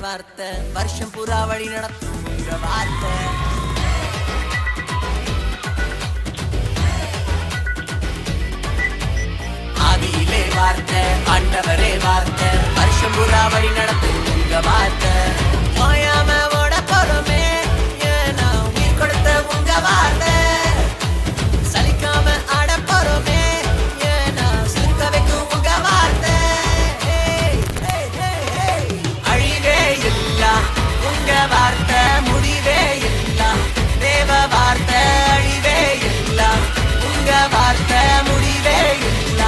வார்த்தை வருஷம் புறா வழி நடத்தும் உங்க வார்த்தை. ஆதியிலே வார்த்தை ஆண்டவரே வார்த்தை வருஷம் புறா வழி நடத்தும் உங்க வார்த்தை. ஓயாம ஓட போறோமே ஏன்னா உயிர் கொடுத்த உங்க வார்த்தை. சலிக்காம ஆட போறோமே ஏன்னா சிரிக்க வைக்கும் உங்க வார்த்தை. அழிவே இல்ல உங்க வார்த்தை முடிவே இல்ல தேவ வார்த்தை. அழிவே இல்ல உங்க வார்த்தை முடிவே இல்ல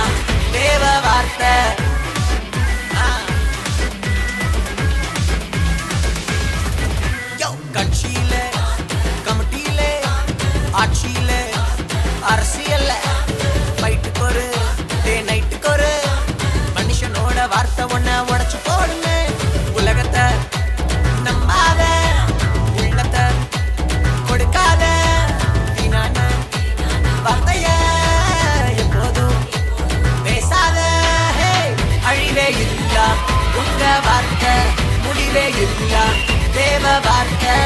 தேவ வார்த்தை. கட்சியில கமிட்டியில ஆட்சியில அரசியல்ல ஃபைட்டுக்கு ஒரு டே நைட்டுக்கு ஒரு மனுஷனோட வார்த்தை ஒன்ன உடைச்சு போடுங்க. உலகத்தை நம்பாத உள்ளத்தை கொடுக்காத வீணான வார்த்தைய எப்போதும் பேசாத. அழிவே இல்ல உங்க வார்த்தை முடிவே இல்ல தேவ வார்த்தை.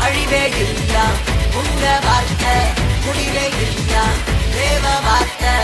அழிவே இல்ல உங்க வார்த்தை முடிவே இல்ல தேவ வார்த்தை.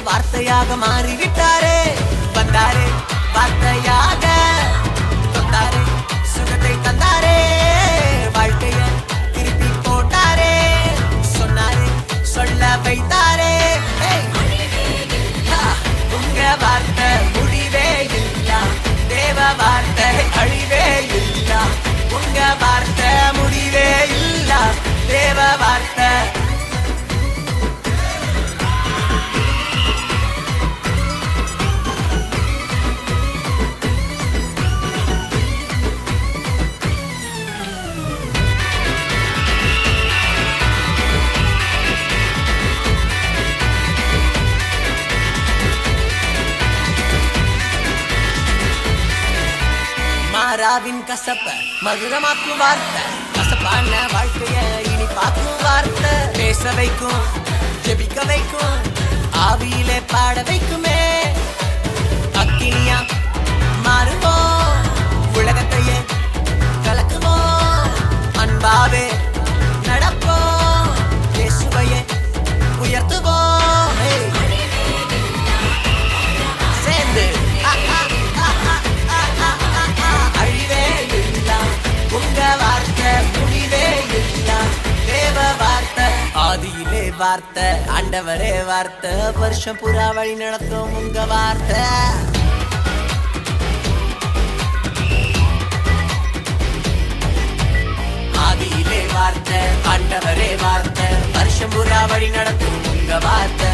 வார்த்தையாக மாறிவிட்டாரே வந்தாரே வார்த்தையாக தொட்டாரே சுகத்தை தந்தாரே வாழ்க்கைய திருப்பி போட்டாரே சொன்னாரே சொல்ல வைத்தாரே. உங்க வார்த்தை முடிவே இல்ல தேவ வார்த்தை. அழிவே இல்ல உங்க வார்த்தை முடிவே இல்ல தேவ வார்த்தை. மாறாவின் கசப்ப மதுரமாக்கும் வார்த்தை கசப்பான வாழ்க்கைய இனிப்பாக்கும் வார்த்தை. பேச வைக்கும் ஜெபிக்க வைக்கும் ஆவியிலே பாட வைக்குமே. அக்கினியா மாறுவோம் உலகத்தையே கலக்குவோம். அன்பாவே நடப்போம் இயேசுவையே உயர்த்துவோம் சேர்ந்து. அழிவே இல்ல உங்க வார்த்தை முடிவே இல்ல தேவ வார்த்தை. ஆதியிலே வார்த்தை ஆண்டவரே வார்த்தை வருஷம் புறா வழி நடத்தும் உங்க வார்த்தை. ஆதியிலே வார்த்தை ஆண்டவரே வார்த்தை வருஷம் புறா வழி நடத்தும் உங்க வார்த்தை.